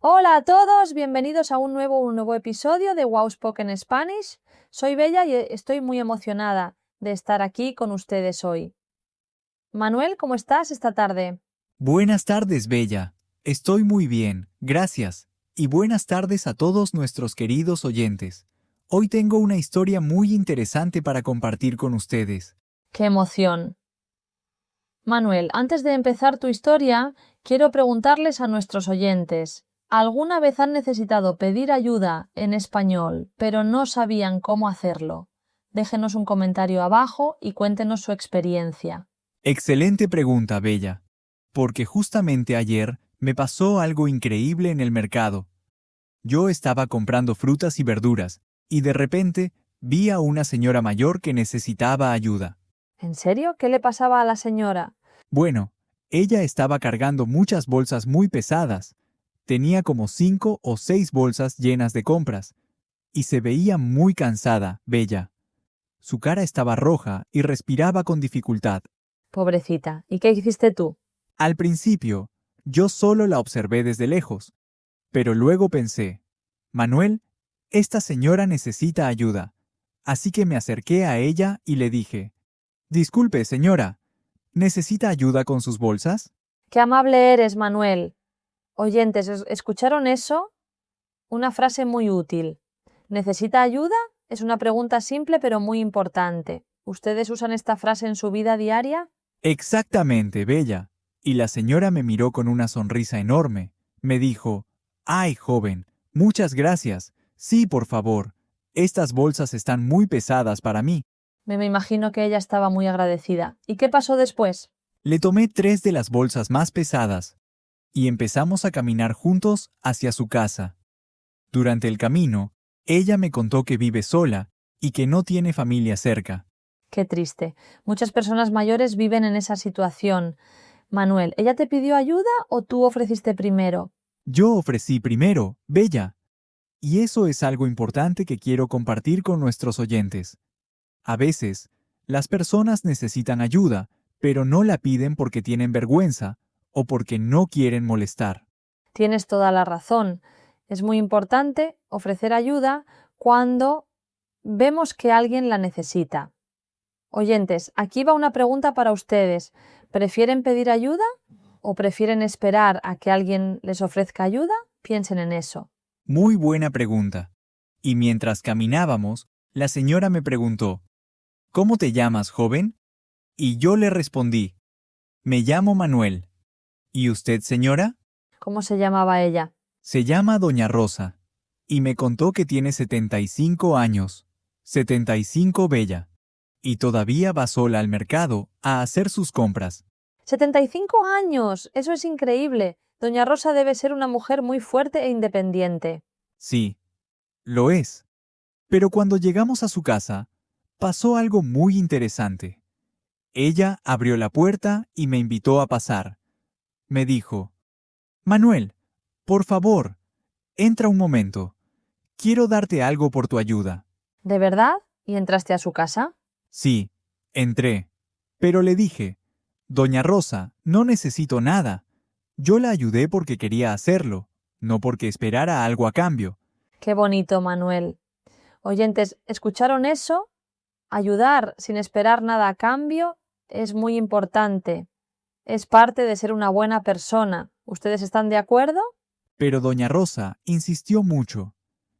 Hola a todos, bienvenidos a un nuevo episodio de Wow Spoken Spanish. Soy Bella y estoy muy emocionada de estar aquí con ustedes hoy. Manuel, ¿cómo estás esta tarde? Buenas tardes, Bella. Estoy muy bien, gracias. Y buenas tardes a todos nuestros queridos oyentes. Hoy tengo una historia muy interesante para compartir con ustedes. ¡Qué emoción! Manuel, antes de empezar tu historia, quiero preguntarles a nuestros oyentes, ¿alguna vez han necesitado pedir ayuda en español, pero no sabían cómo hacerlo? Déjenos un comentario abajo y cuéntenos su experiencia. Excelente pregunta, Bella. Porque justamente ayer me pasó algo increíble en el mercado. Yo estaba comprando frutas y verduras, y de repente vi a una señora mayor que necesitaba ayuda. ¿En serio? ¿Qué le pasaba a la señora? Bueno, ella estaba cargando muchas bolsas muy pesadas. Tenía como 5 o 6 bolsas llenas de compras, y se veía muy cansada, Bella. Su cara estaba roja y respiraba con dificultad. Pobrecita. ¿Y qué hiciste tú? Al principio, yo solo la observé desde lejos, pero luego pensé, Manuel, esta señora necesita ayuda. Así que me acerqué a ella y le dije, disculpe, señora, ¿necesita ayuda con sus bolsas? Qué amable eres, Manuel. Oyentes, ¿escucharon eso? Una frase muy útil. ¿Necesita ayuda? Es una pregunta simple pero muy importante. ¿Ustedes usan esta frase en su vida diaria? Exactamente, Bella. Y la señora me miró con una sonrisa enorme. Me dijo, ay, joven, muchas gracias. Sí, por favor. Estas bolsas están muy pesadas para mí. Me imagino que ella estaba muy agradecida. ¿Y qué pasó después? Le tomé 3 de las bolsas más pesadas y empezamos a caminar juntos hacia su casa. Durante el camino, ella me contó que vive sola y que no tiene familia cerca. Qué triste. Muchas personas mayores viven en esa situación. Manuel, ¿ella te pidió ayuda o tú ofreciste primero? Yo ofrecí primero, Bella, y eso es algo importante que quiero compartir con nuestros oyentes. A veces, las personas necesitan ayuda, pero no la piden porque tienen vergüenza o porque no quieren molestar. Tienes toda la razón. Es muy importante ofrecer ayuda cuando vemos que alguien la necesita. Oyentes, aquí va una pregunta para ustedes. ¿Prefieren pedir ayuda o prefieren esperar a que alguien les ofrezca ayuda? Piensen en eso. Muy buena pregunta. Y mientras caminábamos, la señora me preguntó, ¿cómo te llamas, joven? Y yo le respondí, me llamo Manuel. ¿Y usted, señora? ¿Cómo se llamaba ella? Se llama Doña Rosa. Y me contó que tiene 75 años. 75, Bella. Y todavía va sola al mercado a hacer sus compras. 75 años. Eso es increíble. Doña Rosa debe ser una mujer muy fuerte e independiente. Sí, lo es. Pero cuando llegamos a su casa, pasó algo muy interesante. Ella abrió la puerta y me invitó a pasar. Me dijo, Manuel, por favor, entra un momento. Quiero darte algo por tu ayuda. ¿De verdad? ¿Y entraste a su casa? Sí, entré. Pero le dije, Doña Rosa, no necesito nada. Yo la ayudé porque quería hacerlo, no porque esperara algo a cambio. Qué bonito, Manuel. Oyentes, ¿escucharon eso? Ayudar sin esperar nada a cambio es muy importante. Es parte de ser una buena persona. ¿Ustedes están de acuerdo? Pero Doña Rosa insistió mucho.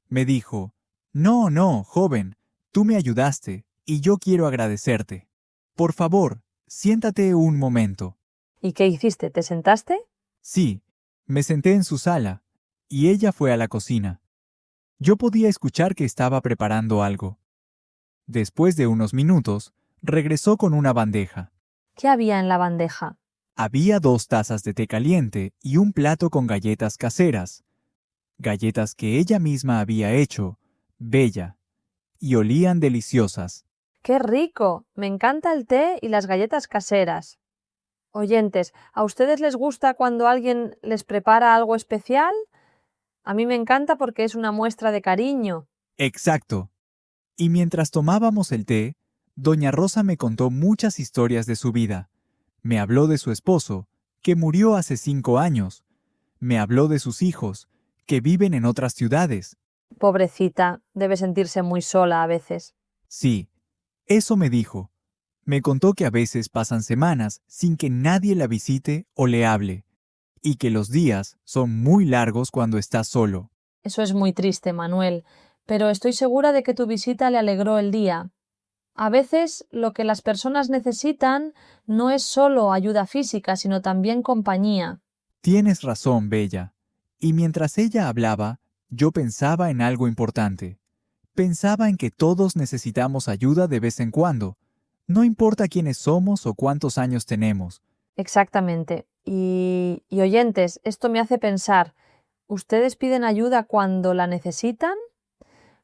Me dijo, no, no, joven, tú me ayudaste y yo quiero agradecerte. Por favor, siéntate un momento. ¿Y qué hiciste? ¿Te sentaste? Sí, me senté en su sala y ella fue a la cocina. Yo podía escuchar que estaba preparando algo. Después de unos minutos, regresó con una bandeja. ¿Qué había en la bandeja? Había 2 tazas de té caliente y un plato con galletas caseras, galletas que ella misma había hecho, Bella, y olían deliciosas. ¡Qué rico! Me encanta el té y las galletas caseras. Oyentes, ¿a ustedes les gusta cuando alguien les prepara algo especial? A mí me encanta porque es una muestra de cariño. Exacto. Y mientras tomábamos el té, Doña Rosa me contó muchas historias de su vida. Me habló de su esposo, que murió hace 5 años. Me habló de sus hijos, que viven en otras ciudades. Pobrecita, debe sentirse muy sola a veces. Sí, eso me dijo. Me contó que a veces pasan semanas sin que nadie la visite o le hable, y que los días son muy largos cuando está solo. Eso es muy triste, Manuel, pero estoy segura de que tu visita le alegró el día. A veces lo que las personas necesitan no es solo ayuda física, sino también compañía. Tienes razón, Bella. Y mientras ella hablaba, yo pensaba en algo importante. Pensaba en que todos necesitamos ayuda de vez en cuando. No importa quiénes somos o cuántos años tenemos. Exactamente. Y oyentes, esto me hace pensar, ¿ustedes piden ayuda cuando la necesitan?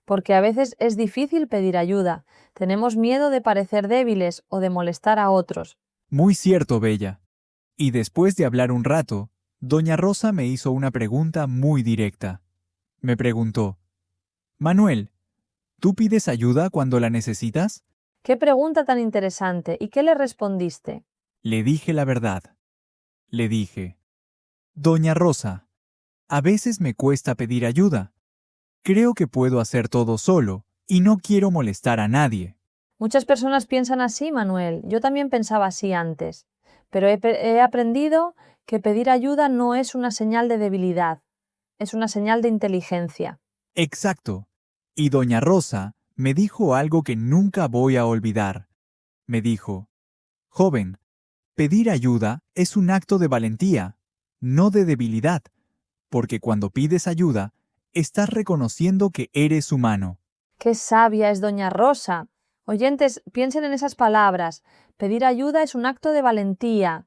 Porque a veces es difícil pedir ayuda. Tenemos miedo de parecer débiles o de molestar a otros. Muy cierto, Bella. Y después de hablar un rato, doña Rosa me hizo una pregunta muy directa. Me preguntó, Manuel, ¿tú pides ayuda cuando la necesitas? ¡Qué pregunta tan interesante! ¿Y qué le respondiste? Le dije la verdad. Le dije, Doña Rosa, a veces me cuesta pedir ayuda. Creo que puedo hacer todo solo y no quiero molestar a nadie. Muchas personas piensan así, Manuel. Yo también pensaba así antes. Pero he aprendido que pedir ayuda no es una señal de debilidad, es una señal de inteligencia. Exacto. Y doña Rosa me dijo algo que nunca voy a olvidar. Me dijo, joven, pedir ayuda es un acto de valentía, no de debilidad, porque cuando pides ayuda, estás reconociendo que eres humano. ¡Qué sabia es doña Rosa! Oyentes, piensen en esas palabras. Pedir ayuda es un acto de valentía.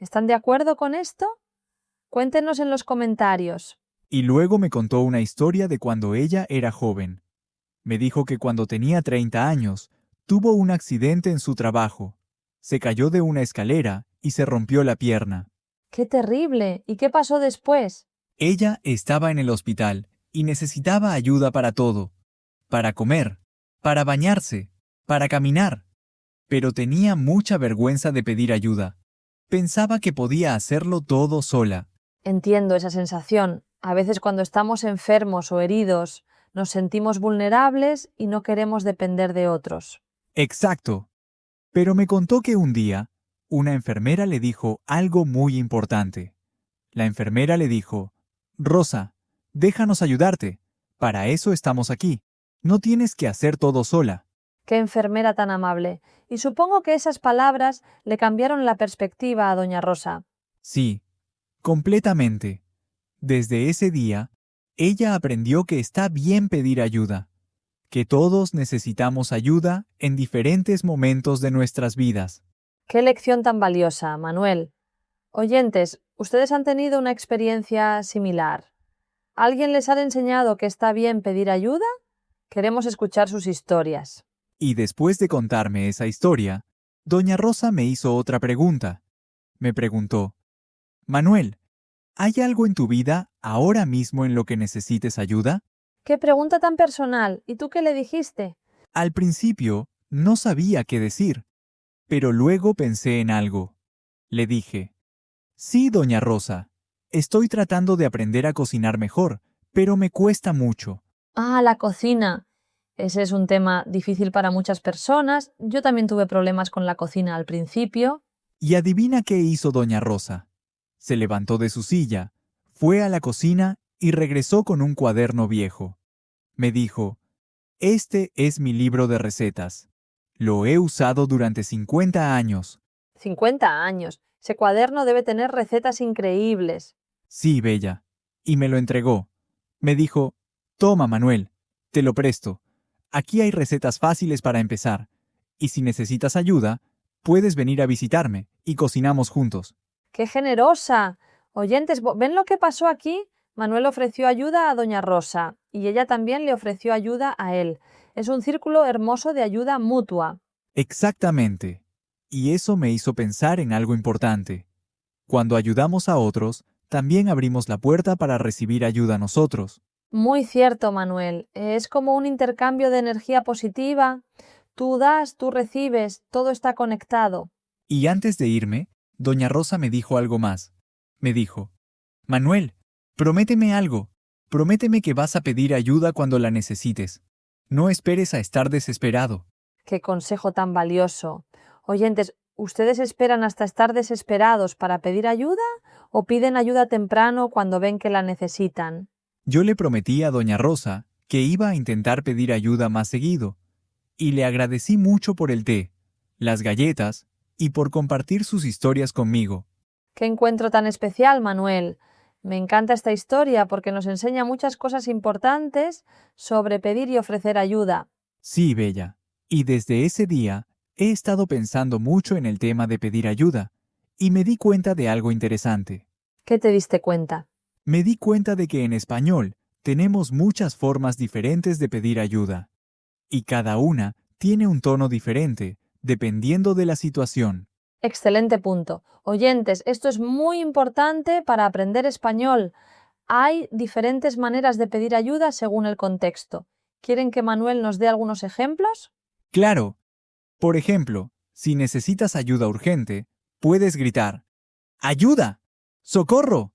¿Están de acuerdo con esto? Cuéntenos en los comentarios. Y luego me contó una historia de cuando ella era joven. Me dijo que cuando tenía 30 años, tuvo un accidente en su trabajo. Se cayó de una escalera y se rompió la pierna. ¡Qué terrible! ¿Y qué pasó después? Ella estaba en el hospital y necesitaba ayuda para todo, para comer, para bañarse, para caminar. Pero tenía mucha vergüenza de pedir ayuda. Pensaba que podía hacerlo todo sola. Entiendo esa sensación. A veces cuando estamos enfermos o heridos, nos sentimos vulnerables y no queremos depender de otros. Exacto. Pero me contó que un día, una enfermera le dijo algo muy importante. La enfermera le dijo, Rosa, déjanos ayudarte. Para eso estamos aquí. No tienes que hacer todo sola. ¡Qué enfermera tan amable! Y supongo que esas palabras le cambiaron la perspectiva a doña Rosa. Sí, completamente. Desde ese día, ella aprendió que está bien pedir ayuda, que todos necesitamos ayuda en diferentes momentos de nuestras vidas. ¡Qué lección tan valiosa, Manuel! Oyentes, ¿ustedes han tenido una experiencia similar? ¿Alguien les ha enseñado que está bien pedir ayuda? Queremos escuchar sus historias. Y después de contarme esa historia, doña Rosa me hizo otra pregunta. Me preguntó, Manuel, ¿hay algo en tu vida ahora mismo en lo que necesites ayuda? ¡Qué pregunta tan personal! ¿Y tú qué le dijiste? Al principio, no sabía qué decir, pero luego pensé en algo. Le dije, sí, doña Rosa, estoy tratando de aprender a cocinar mejor, pero me cuesta mucho. Ah, la cocina. Ese es un tema difícil para muchas personas. Yo también tuve problemas con la cocina al principio. Y adivina qué hizo doña Rosa. Se levantó de su silla, fue a la cocina y regresó con un cuaderno viejo. Me dijo, este es mi libro de recetas. Lo he usado durante 50 años. 50 años. Ese cuaderno debe tener recetas increíbles. Sí, Bella. Y me lo entregó. Me dijo, toma, Manuel, te lo presto. Aquí hay recetas fáciles para empezar. Y si necesitas ayuda, puedes venir a visitarme y cocinamos juntos. ¡Qué generosa! Oyentes, ¿ven lo que pasó aquí? Manuel ofreció ayuda a doña Rosa y ella también le ofreció ayuda a él. Es un círculo hermoso de ayuda mutua. Exactamente. Y eso me hizo pensar en algo importante. Cuando ayudamos a otros, también abrimos la puerta para recibir ayuda nosotros. Muy cierto, Manuel. Es como un intercambio de energía positiva. Tú das, tú recibes, todo está conectado. Y antes de irme, doña Rosa me dijo algo más. Me dijo, Manuel, prométeme algo. Prométeme que vas a pedir ayuda cuando la necesites. No esperes a estar desesperado. Qué consejo tan valioso. Oyentes, ¿ustedes esperan hasta estar desesperados para pedir ayuda o piden ayuda temprano cuando ven que la necesitan? Yo le prometí a doña Rosa que iba a intentar pedir ayuda más seguido, y le agradecí mucho por el té, las galletas y por compartir sus historias conmigo. Qué encuentro tan especial, Manuel. Me encanta esta historia porque nos enseña muchas cosas importantes sobre pedir y ofrecer ayuda. Sí, Bella, y desde ese día he estado pensando mucho en el tema de pedir ayuda, y me di cuenta de algo interesante. ¿Qué te diste cuenta? Me di cuenta de que en español tenemos muchas formas diferentes de pedir ayuda, y cada una tiene un tono diferente, dependiendo de la situación. Excelente punto. Oyentes, esto es muy importante para aprender español. Hay diferentes maneras de pedir ayuda según el contexto. ¿Quieren que Manuel nos dé algunos ejemplos? Claro, por ejemplo, si necesitas ayuda urgente, puedes gritar, ¡Ayuda! ¡Socorro!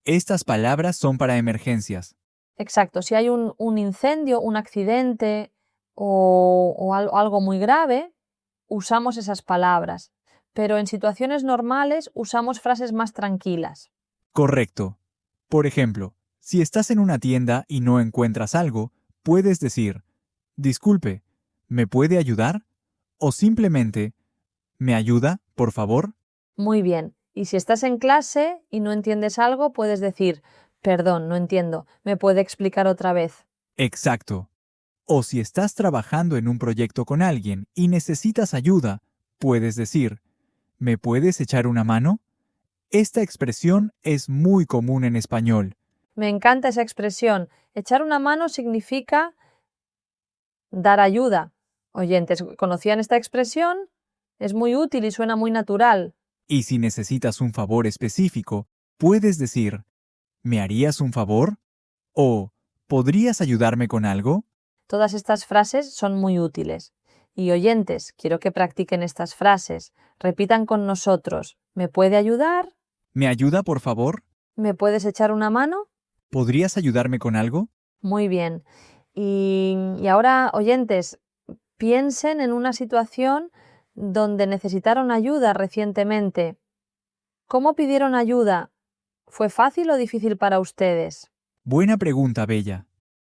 Estas palabras son para emergencias. Exacto, si hay un incendio, un accidente o algo muy grave, usamos esas palabras. Pero en situaciones normales usamos frases más tranquilas. Correcto. Por ejemplo, si estás en una tienda y no encuentras algo, puedes decir, disculpe, ¿me puede ayudar? O simplemente, ¿me ayuda, por favor? Muy bien. Y si estás en clase y no entiendes algo, puedes decir, perdón, no entiendo, ¿me puede explicar otra vez? Exacto. O si estás trabajando en un proyecto con alguien y necesitas ayuda, puedes decir, ¿me puedes echar una mano? Esta expresión es muy común en español. Me encanta esa expresión. Echar una mano significa dar ayuda. Oyentes, ¿conocían esta expresión? Es muy útil y suena muy natural. Y si necesitas un favor específico, puedes decir, ¿me harías un favor? O, ¿podrías ayudarme con algo? Todas estas frases son muy útiles. Y oyentes, quiero que practiquen estas frases. Repitan con nosotros. ¿Me puede ayudar? ¿Me ayuda, por favor? ¿Me puedes echar una mano? ¿Podrías ayudarme con algo? Muy bien. Y ahora, oyentes, piensen en una situación donde necesitaron ayuda recientemente. ¿Cómo pidieron ayuda? ¿Fue fácil o difícil para ustedes? Buena pregunta, Bella.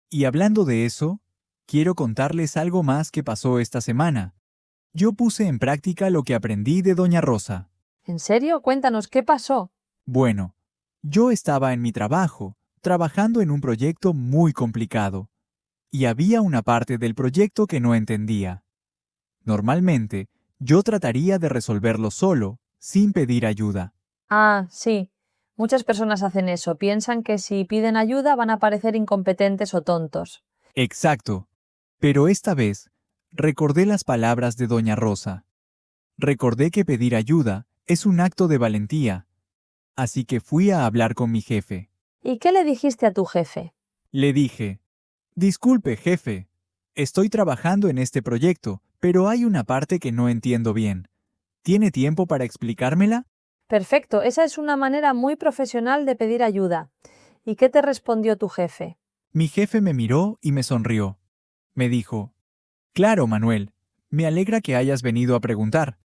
Y hablando de eso, quiero contarles algo más que pasó esta semana. Yo puse en práctica lo que aprendí de doña Rosa. ¿En serio? Cuéntanos, ¿qué pasó? Bueno, yo estaba en mi trabajo, trabajando en un proyecto muy complicado, y había una parte del proyecto que no entendía. Normalmente, yo trataría de resolverlo solo, sin pedir ayuda. Ah, sí. Muchas personas hacen eso. Piensan que si piden ayuda van a parecer incompetentes o tontos. Exacto. Pero esta vez, recordé las palabras de doña Rosa. Recordé que pedir ayuda es un acto de valentía. Así que fui a hablar con mi jefe. ¿Y qué le dijiste a tu jefe? Le dije, disculpe, jefe, estoy trabajando en este proyecto, pero hay una parte que no entiendo bien. ¿Tiene tiempo para explicármela? Perfecto, esa es una manera muy profesional de pedir ayuda. ¿Y qué te respondió tu jefe? Mi jefe me miró y me sonrió. Me dijo, claro, Manuel, me alegra que hayas venido a preguntar.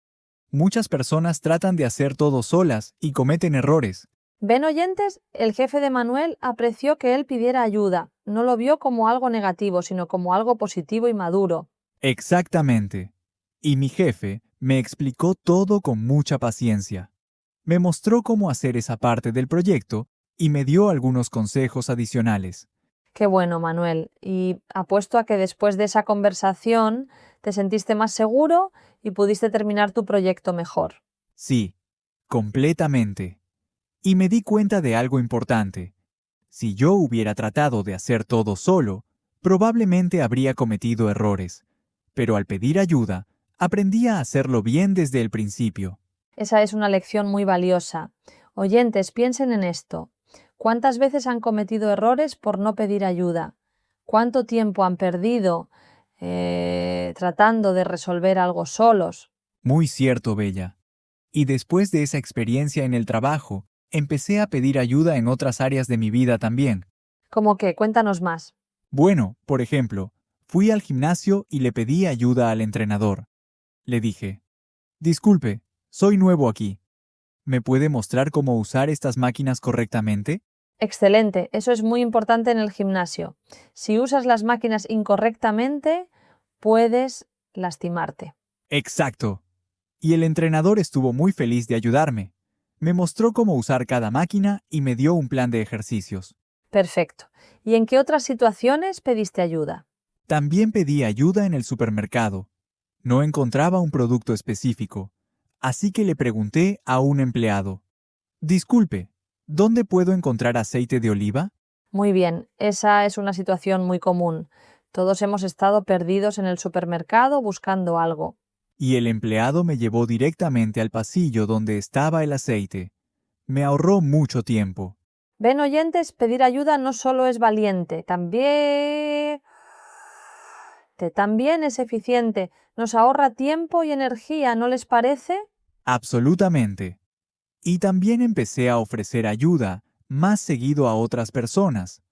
Muchas personas tratan de hacer todo solas y cometen errores. ¿Ven, oyentes? El jefe de Manuel apreció que él pidiera ayuda. No lo vio como algo negativo, sino como algo positivo y maduro. Exactamente. Y mi jefe me explicó todo con mucha paciencia. Me mostró cómo hacer esa parte del proyecto y me dio algunos consejos adicionales. Qué bueno, Manuel. Y apuesto a que después de esa conversación te sentiste más seguro y pudiste terminar tu proyecto mejor. Sí, completamente. Y me di cuenta de algo importante. Si yo hubiera tratado de hacer todo solo, probablemente habría cometido errores. Pero al pedir ayuda, aprendí a hacerlo bien desde el principio. Esa es una lección muy valiosa. Oyentes, piensen en esto. ¿Cuántas veces han cometido errores por no pedir ayuda? ¿Cuánto tiempo han perdido tratando de resolver algo solos? Muy cierto, Bella. Y después de esa experiencia en el trabajo, empecé a pedir ayuda en otras áreas de mi vida también. ¿Cómo qué? Cuéntanos más. Bueno, por ejemplo, fui al gimnasio y le pedí ayuda al entrenador. Le dije, disculpe, soy nuevo aquí. ¿Me puede mostrar cómo usar estas máquinas correctamente? Excelente, eso es muy importante en el gimnasio. Si usas las máquinas incorrectamente, puedes lastimarte. Exacto. Y el entrenador estuvo muy feliz de ayudarme. Me mostró cómo usar cada máquina y me dio un plan de ejercicios. Perfecto. ¿Y en qué otras situaciones pediste ayuda? También pedí ayuda en el supermercado. No encontraba un producto específico, así que le pregunté a un empleado, disculpe, ¿dónde puedo encontrar aceite de oliva? Muy bien, esa es una situación muy común. Todos hemos estado perdidos en el supermercado buscando algo. Y el empleado me llevó directamente al pasillo donde estaba el aceite. Me ahorró mucho tiempo. Ven, oyentes, pedir ayuda no solo es valiente, también es eficiente. Nos ahorra tiempo y energía, ¿no les parece? Absolutamente. Y también empecé a ofrecer ayuda más seguido a otras personas,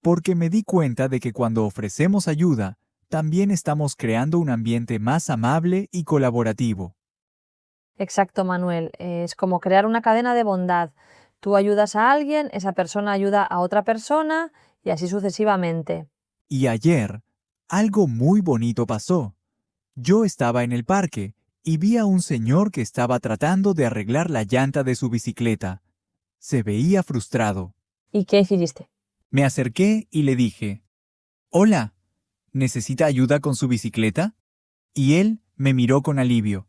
porque me di cuenta de que cuando ofrecemos ayuda, también estamos creando un ambiente más amable y colaborativo. Exacto, Manuel. Es como crear una cadena de bondad. Tú ayudas a alguien, esa persona ayuda a otra persona y así sucesivamente. Y ayer, algo muy bonito pasó. Yo estaba en el parque y vi a un señor que estaba tratando de arreglar la llanta de su bicicleta. Se veía frustrado. ¿Y qué hiciste? Me acerqué y le dije, «Hola, ¿necesita ayuda con su bicicleta?» Y él me miró con alivio.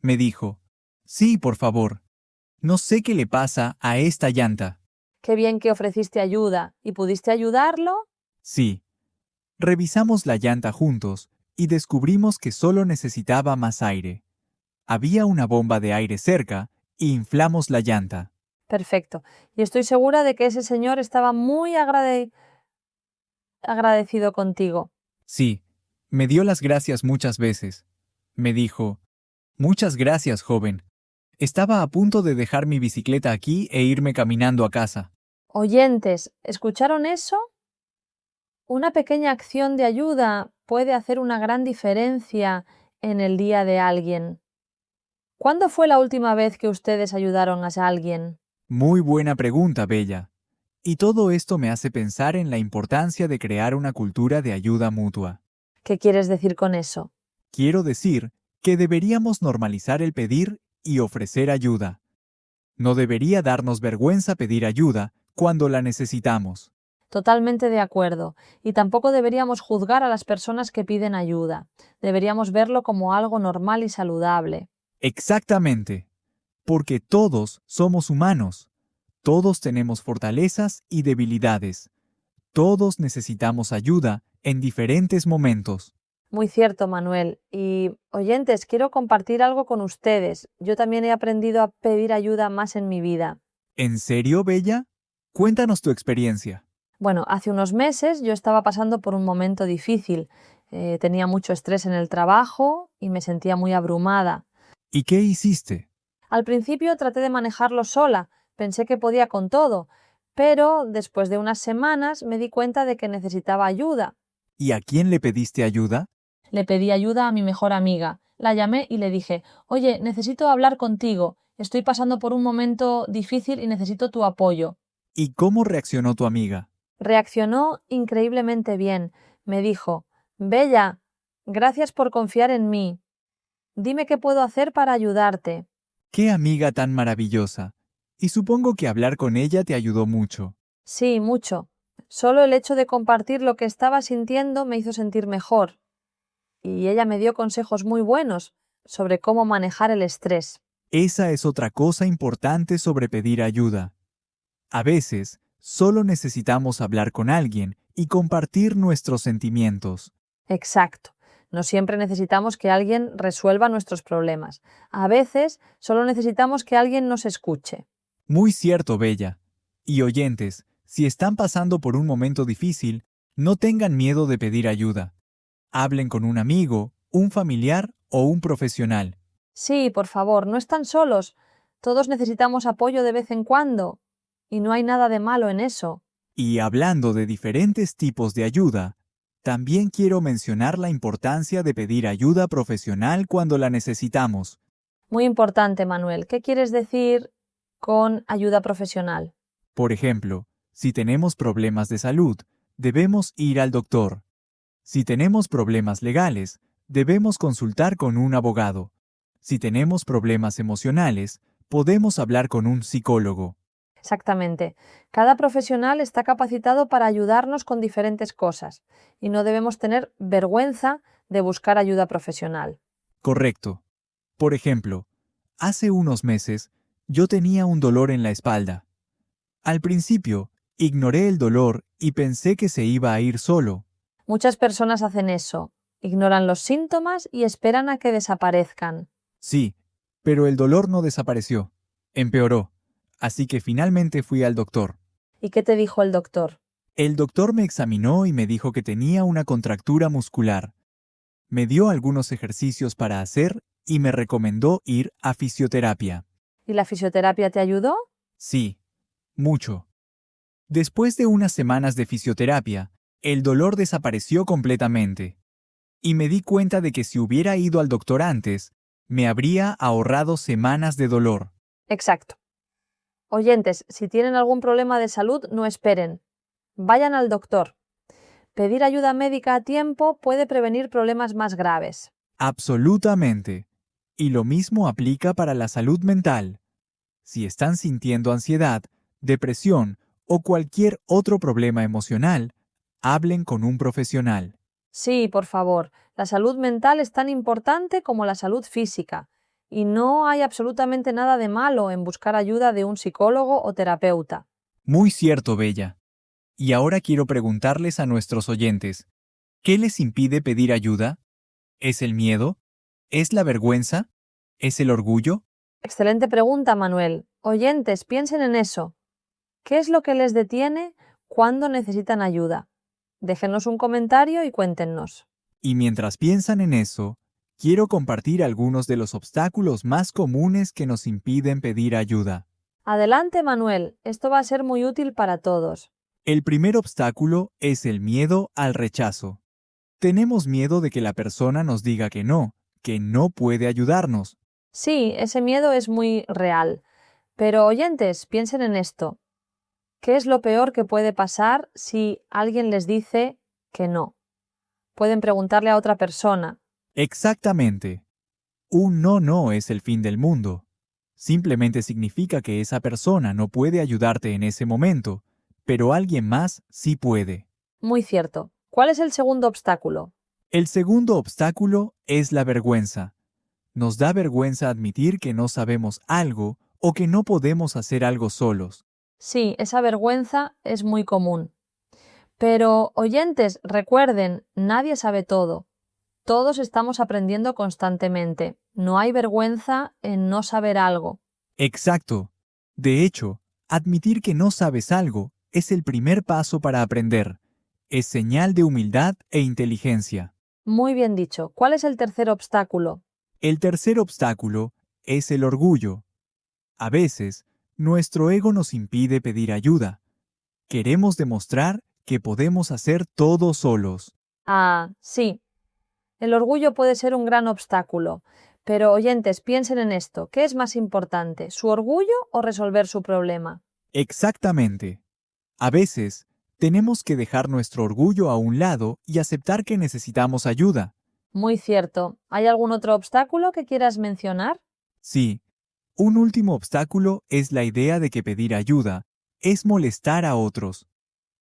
Me dijo, «Sí, por favor. No sé qué le pasa a esta llanta». Qué bien que ofreciste ayuda. ¿Y pudiste ayudarlo? Sí. Revisamos la llanta juntos y descubrimos que solo necesitaba más aire. Había una bomba de aire cerca e inflamos la llanta. Perfecto. Y estoy segura de que ese señor estaba muy agradecido contigo. Sí, me dio las gracias muchas veces. Me dijo, «Muchas gracias, joven. Estaba a punto de dejar mi bicicleta aquí e irme caminando a casa». Oyentes, ¿escucharon eso? Una pequeña acción de ayuda puede hacer una gran diferencia en el día de alguien. ¿Cuándo fue la última vez que ustedes ayudaron a alguien? Muy buena pregunta, Bella. Y todo esto me hace pensar en la importancia de crear una cultura de ayuda mutua. ¿Qué quieres decir con eso? Quiero decir que deberíamos normalizar el pedir y ofrecer ayuda. No debería darnos vergüenza pedir ayuda cuando la necesitamos. Totalmente de acuerdo. Y tampoco deberíamos juzgar a las personas que piden ayuda. Deberíamos verlo como algo normal y saludable. Exactamente. Porque todos somos humanos. Todos tenemos fortalezas y debilidades. Todos necesitamos ayuda en diferentes momentos. Muy cierto, Manuel. Y oyentes, quiero compartir algo con ustedes. Yo también he aprendido a pedir ayuda más en mi vida. ¿En serio, Bella? Cuéntanos tu experiencia. Bueno, hace unos meses yo estaba pasando por un momento difícil. Tenía mucho estrés en el trabajo y me sentía muy abrumada. ¿Y qué hiciste? Al principio traté de manejarlo sola, pensé que podía con todo, pero después de unas semanas me di cuenta de que necesitaba ayuda. ¿Y a quién le pediste ayuda? Le pedí ayuda a mi mejor amiga. La llamé y le dije, oye, necesito hablar contigo. Estoy pasando por un momento difícil y necesito tu apoyo. ¿Y cómo reaccionó tu amiga? Reaccionó increíblemente bien. Me dijo, Bella, gracias por confiar en mí. Dime qué puedo hacer para ayudarte. ¡Qué amiga tan maravillosa! Y supongo que hablar con ella te ayudó mucho. Sí, mucho. Solo el hecho de compartir lo que estaba sintiendo me hizo sentir mejor. Y ella me dio consejos muy buenos sobre cómo manejar el estrés. Esa es otra cosa importante sobre pedir ayuda. A veces, solo necesitamos hablar con alguien y compartir nuestros sentimientos. Exacto. No siempre necesitamos que alguien resuelva nuestros problemas. A veces solo necesitamos que alguien nos escuche. Muy cierto, Bella. Y oyentes, si están pasando por un momento difícil, no tengan miedo de pedir ayuda. Hablen con un amigo, un familiar o un profesional. Sí, por favor, no están solos. Todos necesitamos apoyo de vez en cuando. Y no hay nada de malo en eso. Y hablando de diferentes tipos de ayuda, también quiero mencionar la importancia de pedir ayuda profesional cuando la necesitamos. Muy importante, Manuel. ¿Qué quieres decir con ayuda profesional? Por ejemplo, si tenemos problemas de salud, debemos ir al doctor. Si tenemos problemas legales, debemos consultar con un abogado. Si tenemos problemas emocionales, podemos hablar con un psicólogo. Exactamente. Cada profesional está capacitado para ayudarnos con diferentes cosas y no debemos tener vergüenza de buscar ayuda profesional. Correcto. Por ejemplo, hace unos meses yo tenía un dolor en la espalda. Al principio, ignoré el dolor y pensé que se iba a ir solo. Muchas personas hacen eso, ignoran los síntomas y esperan a que desaparezcan. Sí, pero el dolor no desapareció. Empeoró. Así que finalmente fui al doctor. ¿Y qué te dijo el doctor? El doctor me examinó y me dijo que tenía una contractura muscular. Me dio algunos ejercicios para hacer y me recomendó ir a fisioterapia. ¿Y la fisioterapia te ayudó? Sí, mucho. Después de unas semanas de fisioterapia, el dolor desapareció completamente. Y me di cuenta de que si hubiera ido al doctor antes, me habría ahorrado semanas de dolor. Exacto. Oyentes, si tienen algún problema de salud, no esperen. Vayan al doctor. Pedir ayuda médica a tiempo puede prevenir problemas más graves. Absolutamente. Y lo mismo aplica para la salud mental. Si están sintiendo ansiedad, depresión o cualquier otro problema emocional, hablen con un profesional. Sí, por favor, la salud mental es tan importante como la salud física, y no hay absolutamente nada de malo en buscar ayuda de un psicólogo o terapeuta. Muy cierto, Bella. Y ahora quiero preguntarles a nuestros oyentes, ¿qué les impide pedir ayuda? ¿Es el miedo? ¿Es la vergüenza? ¿Es el orgullo? Excelente pregunta, Manuel. Oyentes, piensen en eso. ¿Qué es lo que les detiene cuando necesitan ayuda? Déjenos un comentario y cuéntenos. Y mientras piensan en eso, quiero compartir algunos de los obstáculos más comunes que nos impiden pedir ayuda. Adelante, Manuel. Esto va a ser muy útil para todos. El primer obstáculo es el miedo al rechazo. Tenemos miedo de que la persona nos diga que no puede ayudarnos. Sí, ese miedo es muy real. Pero oyentes, piensen en esto. ¿Qué es lo peor que puede pasar si alguien les dice que no? Pueden preguntarle a otra persona. Exactamente. Un no es el fin del mundo. Simplemente significa que esa persona no puede ayudarte en ese momento, pero alguien más sí puede. Muy cierto. ¿Cuál es el segundo obstáculo? El segundo obstáculo es la vergüenza. Nos da vergüenza admitir que no sabemos algo o que no podemos hacer algo solos. Sí, esa vergüenza es muy común. Pero, oyentes, recuerden, nadie sabe todo. Todos estamos aprendiendo constantemente. No hay vergüenza en no saber algo. Exacto. De hecho, admitir que no sabes algo es el primer paso para aprender. Es señal de humildad e inteligencia. Muy bien dicho. ¿Cuál es el tercer obstáculo? El tercer obstáculo es el orgullo. A veces, nuestro ego nos impide pedir ayuda. Queremos demostrar que podemos hacer todo solos. Ah, sí. El orgullo puede ser un gran obstáculo. Pero, oyentes, piensen en esto. ¿Qué es más importante, su orgullo o resolver su problema? Exactamente. A veces, tenemos que dejar nuestro orgullo a un lado y aceptar que necesitamos ayuda. Muy cierto. ¿Hay algún otro obstáculo que quieras mencionar? Sí, un último obstáculo es la idea de que pedir ayuda es molestar a otros.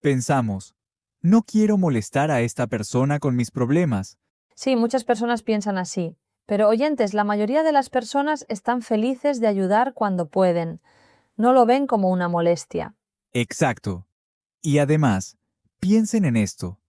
Pensamos, no quiero molestar a esta persona con mis problemas. Sí, muchas personas piensan así. Pero, oyentes, la mayoría de las personas están felices de ayudar cuando pueden. No lo ven como una molestia. Exacto. Y además, piensen en esto.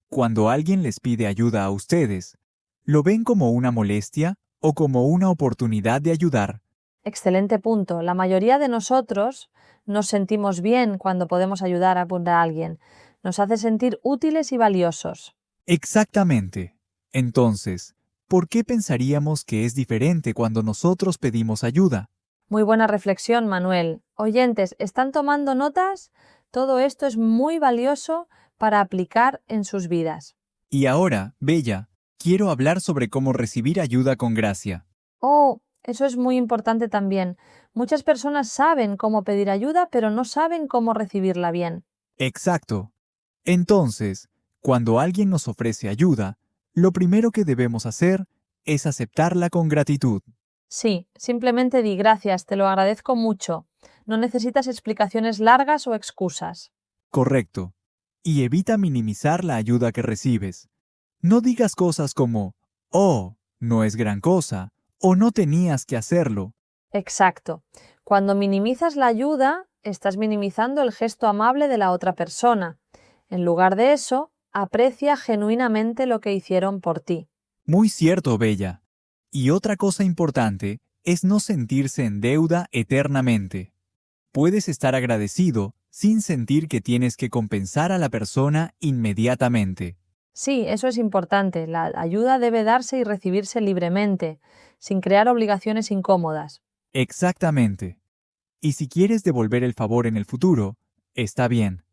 Cuando alguien les pide ayuda a ustedes, ¿lo ven como una molestia o como una oportunidad de ayudar? Excelente punto. La mayoría de nosotros nos sentimos bien cuando podemos ayudar a alguien. Nos hace sentir útiles y valiosos. Exactamente. Entonces, ¿por qué pensaríamos que es diferente cuando nosotros pedimos ayuda? Muy buena reflexión, Manuel. Oyentes, ¿están tomando notas? Todo esto es muy valioso para aplicar en sus vidas. Y ahora, Bella, quiero hablar sobre cómo recibir ayuda con gracia. Oh, eso es muy importante también. Muchas personas saben cómo pedir ayuda, pero no saben cómo recibirla bien. Exacto. Entonces, cuando alguien nos ofrece ayuda, lo primero que debemos hacer es aceptarla con gratitud. Sí, simplemente di gracias, te lo agradezco mucho. No necesitas explicaciones largas o excusas. Correcto. Y evita minimizar la ayuda que recibes. No digas cosas como, oh, no es gran cosa, o no tenías que hacerlo. Exacto. Cuando minimizas la ayuda, estás minimizando el gesto amable de la otra persona. En lugar de eso, aprecia genuinamente lo que hicieron por ti. Muy cierto, Bella. Y otra cosa importante es no sentirse en deuda eternamente. Puedes estar agradecido sin sentir que tienes que compensar a la persona inmediatamente. Sí, eso es importante. La ayuda debe darse y recibirse libremente, sin crear obligaciones incómodas. Exactamente. Y si quieres devolver el favor en el futuro, está bien.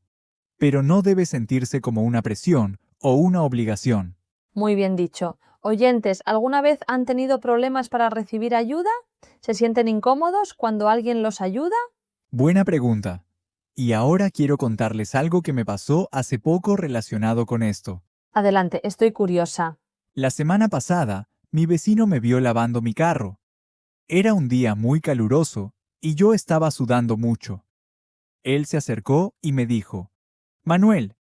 Pero no debe sentirse como una presión o una obligación. Muy bien dicho. Oyentes, ¿alguna vez han tenido problemas para recibir ayuda? ¿Se sienten incómodos cuando alguien los ayuda? Buena pregunta. Y ahora quiero contarles algo que me pasó hace poco relacionado con esto. Adelante, estoy curiosa. La semana pasada, mi vecino me vio lavando mi carro. Era un día muy caluroso y yo estaba sudando mucho. Él se acercó y me dijo, Manuel,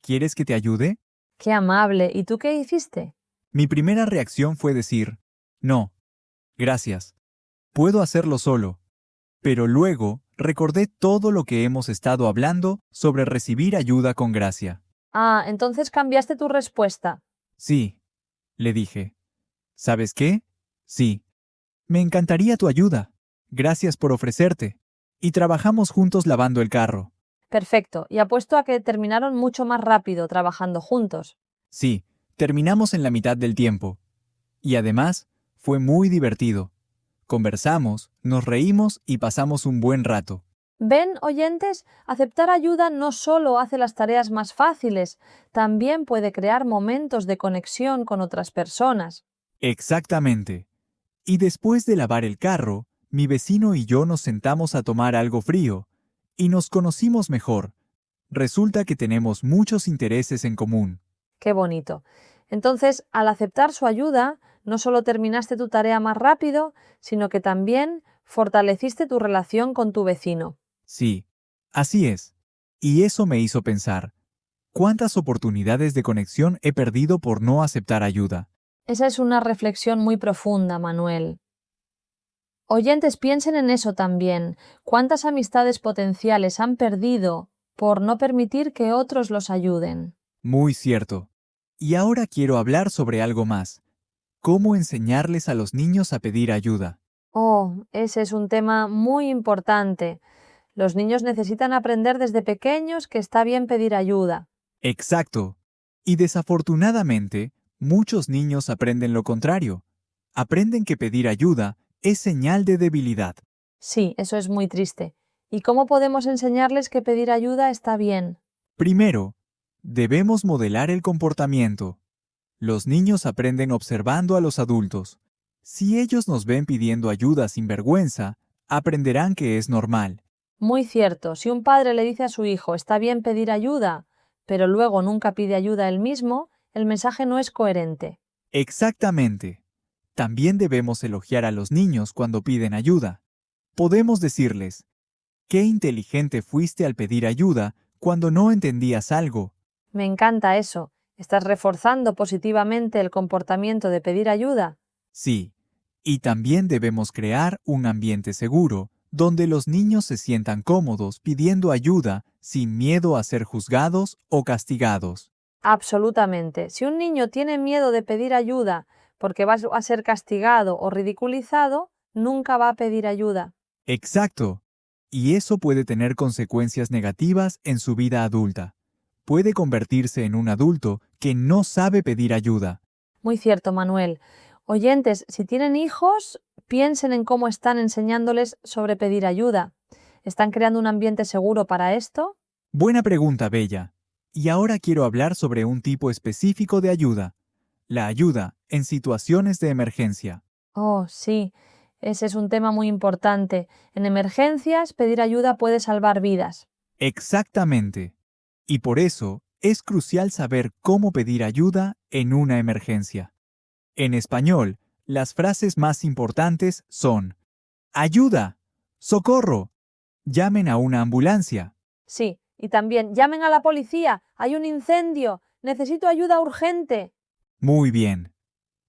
¿quieres que te ayude? Qué amable. ¿Y tú qué hiciste? Mi primera reacción fue decir, no, gracias, puedo hacerlo solo. Pero luego recordé todo lo que hemos estado hablando sobre recibir ayuda con gracia. Ah, entonces cambiaste tu respuesta. Sí, le dije. ¿Sabes qué? Sí, me encantaría tu ayuda. Gracias por ofrecerte. Y trabajamos juntos lavando el carro. Perfecto. Y apuesto a que terminaron mucho más rápido trabajando juntos. Sí, terminamos en la mitad del tiempo. Y además, fue muy divertido. Conversamos, nos reímos y pasamos un buen rato. ¿Ven, oyentes? Aceptar ayuda no solo hace las tareas más fáciles, también puede crear momentos de conexión con otras personas. Exactamente. Y después de lavar el carro, mi vecino y yo nos sentamos a tomar algo frío, y nos conocimos mejor. Resulta que tenemos muchos intereses en común. Qué bonito. Entonces, al aceptar su ayuda, no solo terminaste tu tarea más rápido, sino que también fortaleciste tu relación con tu vecino. Sí, así es. Y eso me hizo pensar, ¿cuántas oportunidades de conexión he perdido por no aceptar ayuda? Esa es una reflexión muy profunda, Manuel. Oyentes, piensen en eso también. ¿Cuántas amistades potenciales han perdido por no permitir que otros los ayuden? Muy cierto. Y ahora quiero hablar sobre algo más. ¿Cómo enseñarles a los niños a pedir ayuda? Oh, ese es un tema muy importante. Los niños necesitan aprender desde pequeños que está bien pedir ayuda. Exacto. Y desafortunadamente, muchos niños aprenden lo contrario. Aprenden que pedir ayuda es señal de debilidad. Sí, eso es muy triste. ¿Y cómo podemos enseñarles que pedir ayuda está bien? Primero, debemos modelar el comportamiento. Los niños aprenden observando a los adultos. Si ellos nos ven pidiendo ayuda sin vergüenza, aprenderán que es normal. Muy cierto, si un padre le dice a su hijo está bien pedir ayuda, pero luego nunca pide ayuda él mismo, el mensaje no es coherente. Exactamente. También debemos elogiar a los niños cuando piden ayuda. Podemos decirles, qué inteligente fuiste al pedir ayuda cuando no entendías algo. Me encanta eso. ¿Estás reforzando positivamente el comportamiento de pedir ayuda? Sí. Y también debemos crear un ambiente seguro, donde los niños se sientan cómodos pidiendo ayuda sin miedo a ser juzgados o castigados. Absolutamente. Si un niño tiene miedo de pedir ayuda porque va a ser castigado o ridiculizado, nunca va a pedir ayuda. Exacto. Y eso puede tener consecuencias negativas en su vida adulta. Puede convertirse en un adulto que no sabe pedir ayuda. Muy cierto, Manuel. Oyentes, si tienen hijos, piensen en cómo están enseñándoles sobre pedir ayuda. ¿Están creando un ambiente seguro para esto? Buena pregunta, Bella. Y ahora quiero hablar sobre un tipo específico de ayuda, la ayuda en situaciones de emergencia. Oh, sí, ese es un tema muy importante. En emergencias, pedir ayuda puede salvar vidas. Exactamente. Y por eso es crucial saber cómo pedir ayuda en una emergencia. En español, las frases más importantes son: ¡ayuda! ¡Socorro! ¡Llamen a una ambulancia! Sí, y también llamen a la policía, hay un incendio, necesito ayuda urgente. Muy bien.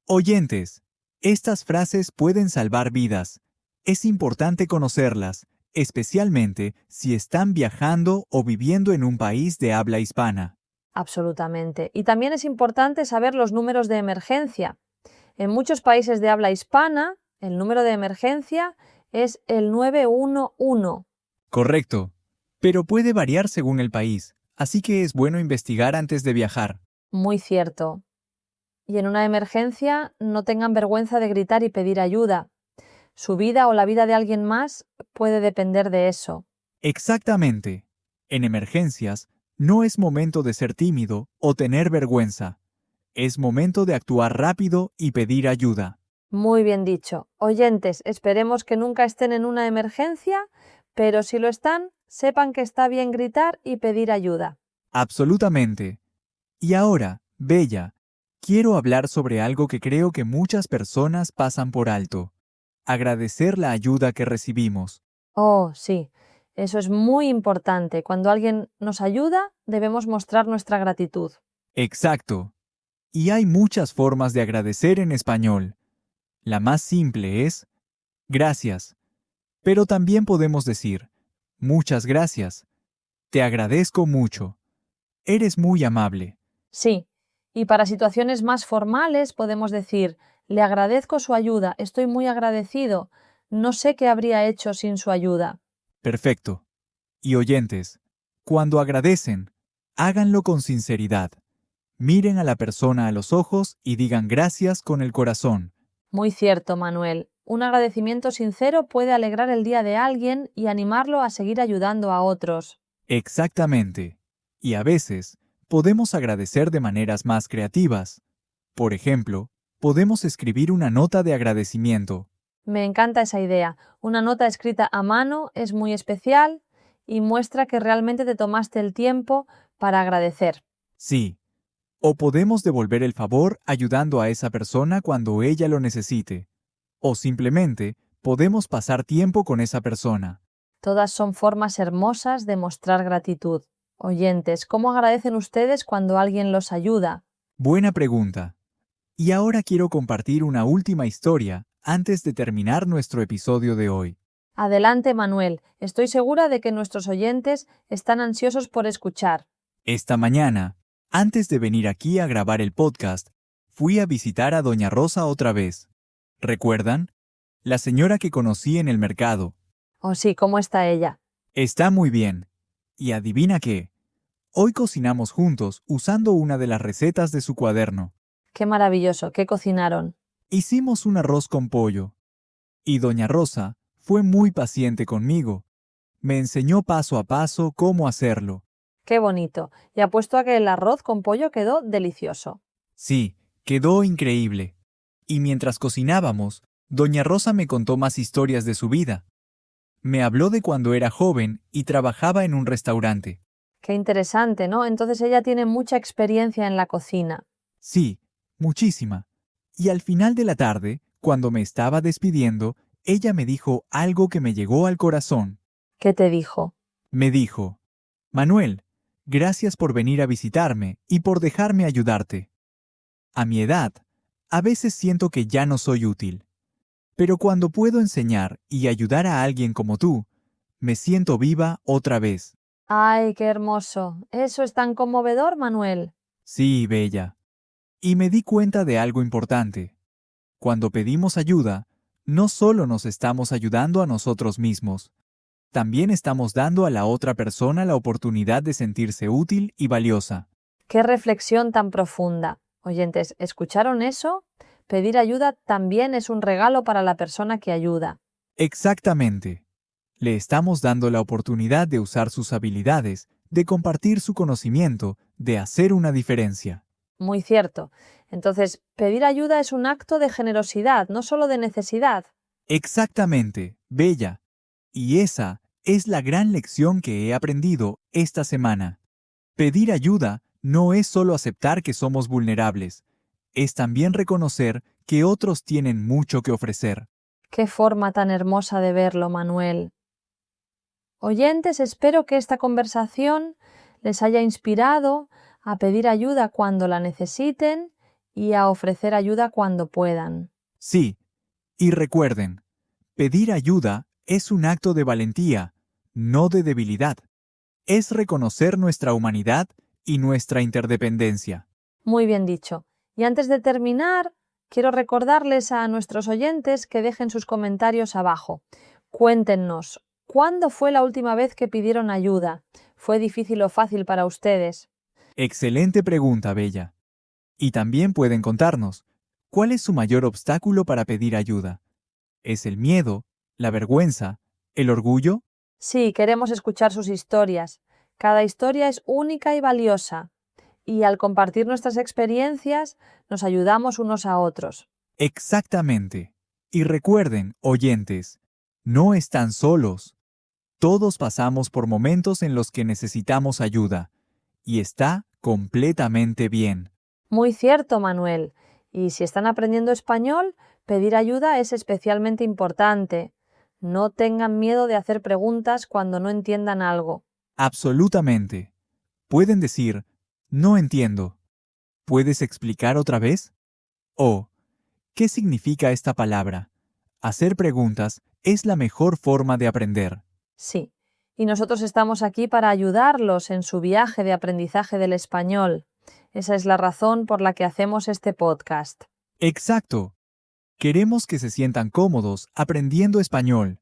Oyentes, estas frases pueden salvar vidas. Es importante conocerlas, especialmente si están viajando o viviendo en un país de habla hispana. Absolutamente. Y también es importante saber los números de emergencia. En muchos países de habla hispana, el número de emergencia es el 911. Correcto. Pero puede variar según el país, así que es bueno investigar antes de viajar. Muy cierto. Y en una emergencia, no tengan vergüenza de gritar y pedir ayuda. Su vida o la vida de alguien más puede depender de eso. Exactamente. En emergencias, no es momento de ser tímido o tener vergüenza. Es momento de actuar rápido y pedir ayuda. Muy bien dicho. Oyentes, esperemos que nunca estén en una emergencia, pero si lo están, sepan que está bien gritar y pedir ayuda. Absolutamente. Y ahora, Bella, quiero hablar sobre algo que creo que muchas personas pasan por alto. Agradecer la ayuda que recibimos. Oh, sí, eso es muy importante. Cuando alguien nos ayuda, debemos mostrar nuestra gratitud. Exacto. Y hay muchas formas de agradecer en español. La más simple es gracias. Pero también podemos decir muchas gracias. Te agradezco mucho. Eres muy amable. Sí, y para situaciones más formales podemos decir, le agradezco su ayuda, estoy muy agradecido, no sé qué habría hecho sin su ayuda. Perfecto. Y oyentes, cuando agradecen, háganlo con sinceridad. Miren a la persona a los ojos y digan gracias con el corazón. Muy cierto, Manuel. Un agradecimiento sincero puede alegrar el día de alguien y animarlo a seguir ayudando a otros. Exactamente. Y a veces, podemos agradecer de maneras más creativas. Por ejemplo, podemos escribir una nota de agradecimiento. Me encanta esa idea. Una nota escrita a mano es muy especial y muestra que realmente te tomaste el tiempo para agradecer. Sí. O podemos devolver el favor ayudando a esa persona cuando ella lo necesite. O simplemente podemos pasar tiempo con esa persona. Todas son formas hermosas de mostrar gratitud. Oyentes, ¿cómo agradecen ustedes cuando alguien los ayuda? Buena pregunta. Y ahora quiero compartir una última historia antes de terminar nuestro episodio de hoy. Adelante, Manuel. Estoy segura de que nuestros oyentes están ansiosos por escuchar. Esta mañana, antes de venir aquí a grabar el podcast, fui a visitar a Doña Rosa otra vez. ¿Recuerdan? La señora que conocí en el mercado. Oh, sí, ¿cómo está ella? Está muy bien. Y adivina qué. Hoy cocinamos juntos usando una de las recetas de su cuaderno. Qué maravilloso. ¿Qué cocinaron? Hicimos un arroz con pollo. Y Doña Rosa fue muy paciente conmigo. Me enseñó paso a paso cómo hacerlo. Qué bonito. Y apuesto a que el arroz con pollo quedó delicioso. Sí, quedó increíble. Y mientras cocinábamos, Doña Rosa me contó más historias de su vida. Me habló de cuando era joven y trabajaba en un restaurante. Qué interesante, ¿no? Entonces ella tiene mucha experiencia en la cocina. Sí, muchísima. Y al final de la tarde, cuando me estaba despidiendo, ella me dijo algo que me llegó al corazón. ¿Qué te dijo? Me dijo: Manuel, gracias por venir a visitarme y por dejarme ayudarte. A mi edad, a veces siento que ya no soy útil. Pero cuando puedo enseñar y ayudar a alguien como tú, me siento viva otra vez. ¡Ay, qué hermoso! Eso es tan conmovedor, Manuel. Sí, Bella. Y me di cuenta de algo importante. Cuando pedimos ayuda, no solo nos estamos ayudando a nosotros mismos, también estamos dando a la otra persona la oportunidad de sentirse útil y valiosa. Qué reflexión tan profunda. Oyentes, ¿escucharon eso? Pedir ayuda también es un regalo para la persona que ayuda. Exactamente. Le estamos dando la oportunidad de usar sus habilidades, de compartir su conocimiento, de hacer una diferencia. Muy cierto. Entonces, pedir ayuda es un acto de generosidad, no solo de necesidad. Exactamente, Bella. Y esa es la gran lección que he aprendido esta semana. Pedir ayuda no es solo aceptar que somos vulnerables, es también reconocer que otros tienen mucho que ofrecer. Qué forma tan hermosa de verlo, Manuel. Oyentes, espero que esta conversación les haya inspirado a pedir ayuda cuando la necesiten y a ofrecer ayuda cuando puedan. Sí, y recuerden, pedir ayuda es un acto de valentía, no de debilidad. Es reconocer nuestra humanidad y nuestra interdependencia. Muy bien dicho. Y antes de terminar, quiero recordarles a nuestros oyentes que dejen sus comentarios abajo. Cuéntenos, ¿cuándo fue la última vez que pidieron ayuda? ¿Fue difícil o fácil para ustedes? Excelente pregunta, Bella. Y también pueden contarnos, ¿cuál es su mayor obstáculo para pedir ayuda? ¿Es el miedo, la vergüenza, el orgullo? Sí, queremos escuchar sus historias. Cada historia es única y valiosa. Y al compartir nuestras experiencias, nos ayudamos unos a otros. Exactamente. Y recuerden, oyentes, no están solos. Todos pasamos por momentos en los que necesitamos ayuda. Y está completamente bien. Muy cierto, Manuel. Y si están aprendiendo español, pedir ayuda es especialmente importante. No tengan miedo de hacer preguntas cuando no entiendan algo. Absolutamente. Pueden decir, no entiendo. ¿Puedes explicar otra vez? O, ¿qué significa esta palabra? Hacer preguntas es la mejor forma de aprender. Sí. Y nosotros estamos aquí para ayudarlos en su viaje de aprendizaje del español. Esa es la razón por la que hacemos este podcast. Exacto. Queremos que se sientan cómodos aprendiendo español.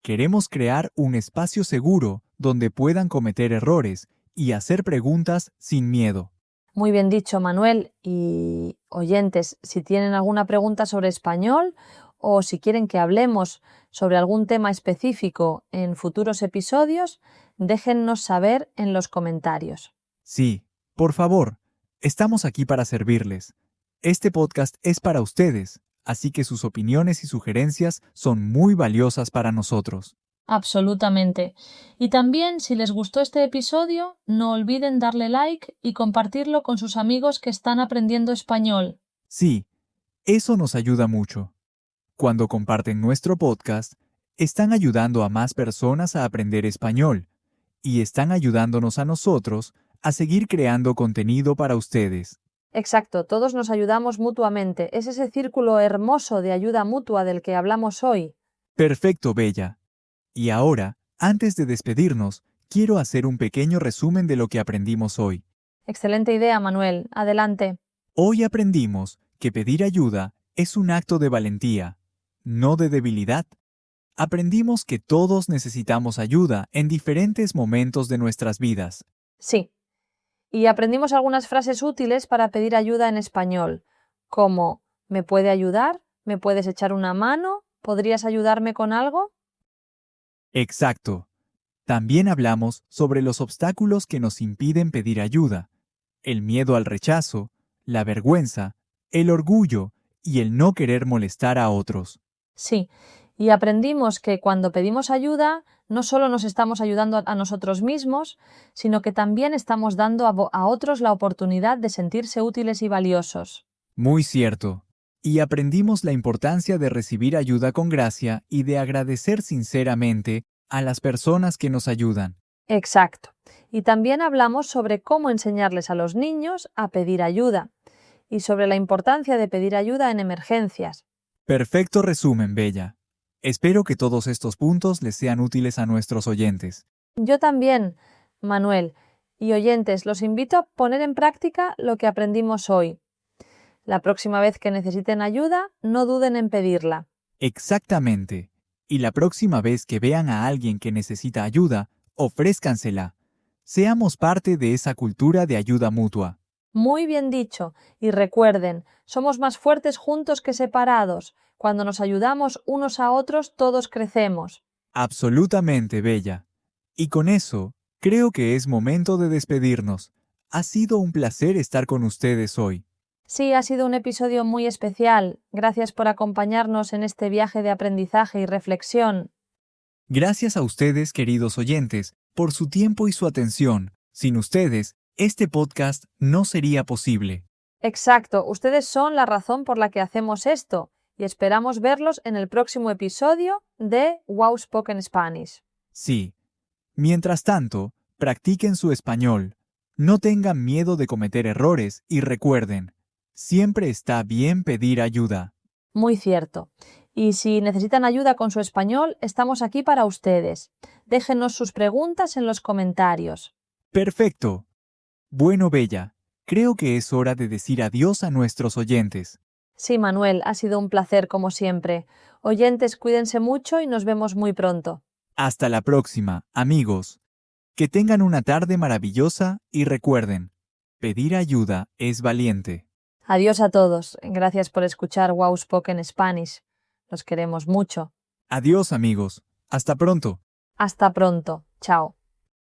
Queremos crear un espacio seguro donde puedan cometer errores y hacer preguntas sin miedo. Muy bien dicho, Manuel. Y oyentes, si tienen alguna pregunta sobre español o si quieren que hablemos sobre algún tema específico en futuros episodios, déjennos saber en los comentarios. Sí, por favor, estamos aquí para servirles. Este podcast es para ustedes, así que sus opiniones y sugerencias son muy valiosas para nosotros. Absolutamente. Y también, si les gustó este episodio, no olviden darle like y compartirlo con sus amigos que están aprendiendo español. Sí, eso nos ayuda mucho. Cuando comparten nuestro podcast, están ayudando a más personas a aprender español y están ayudándonos a nosotros a seguir creando contenido para ustedes. Exacto, todos nos ayudamos mutuamente. Es ese círculo hermoso de ayuda mutua del que hablamos hoy. Perfecto, Bella. Y ahora, antes de despedirnos, quiero hacer un pequeño resumen de lo que aprendimos hoy. Excelente idea, Manuel. Adelante. Hoy aprendimos que pedir ayuda es un acto de valentía, no de debilidad. Aprendimos que todos necesitamos ayuda en diferentes momentos de nuestras vidas. Sí. Y aprendimos algunas frases útiles para pedir ayuda en español, como ¿me puede ayudar? ¿Me puedes echar una mano? ¿Podrías ayudarme con algo? Exacto. También hablamos sobre los obstáculos que nos impiden pedir ayuda, el miedo al rechazo, la vergüenza, el orgullo y el no querer molestar a otros. Sí. Y aprendimos que cuando pedimos ayuda, no solo nos estamos ayudando a nosotros mismos, sino que también estamos dando a otros la oportunidad de sentirse útiles y valiosos. Muy cierto. Y aprendimos la importancia de recibir ayuda con gracia y de agradecer sinceramente a las personas que nos ayudan. Exacto. Y también hablamos sobre cómo enseñarles a los niños a pedir ayuda y sobre la importancia de pedir ayuda en emergencias. Perfecto resumen, Bella. Espero que todos estos puntos les sean útiles a nuestros oyentes. Yo también, Manuel, y oyentes, los invito a poner en práctica lo que aprendimos hoy. La próxima vez que necesiten ayuda, no duden en pedirla. Exactamente. Y la próxima vez que vean a alguien que necesita ayuda, ofrézcansela. Seamos parte de esa cultura de ayuda mutua. Muy bien dicho. Y recuerden, somos más fuertes juntos que separados. Cuando nos ayudamos unos a otros, todos crecemos. Absolutamente, Bella. Y con eso, Creo que es momento de despedirnos. Ha sido un placer estar con ustedes hoy. Sí, ha sido un episodio muy especial. Gracias por acompañarnos en este viaje de aprendizaje y reflexión. Gracias a ustedes, queridos oyentes, por su tiempo y su atención. Sin ustedes, este podcast no sería posible. Exacto, ustedes son la razón por la que hacemos esto y esperamos verlos en el próximo episodio de Wow Spoken Spanish. Sí. Mientras tanto, practiquen su español. No tengan miedo de cometer errores y recuerden, siempre está bien pedir ayuda. Muy cierto. Y si necesitan ayuda con su español, estamos aquí para ustedes. Déjenos sus preguntas en los comentarios. Perfecto. Bueno, Bella, creo que es hora de decir adiós a nuestros oyentes. Sí, Manuel, ha sido un placer como siempre. Oyentes, cuídense mucho y nos vemos muy pronto. Hasta la próxima, amigos. Que tengan una tarde maravillosa y recuerden, pedir ayuda es valiente. Adiós a todos. Gracias por escuchar Wow Spoken Spanish. Los queremos mucho. Adiós, amigos. Hasta pronto. Hasta pronto. Chao.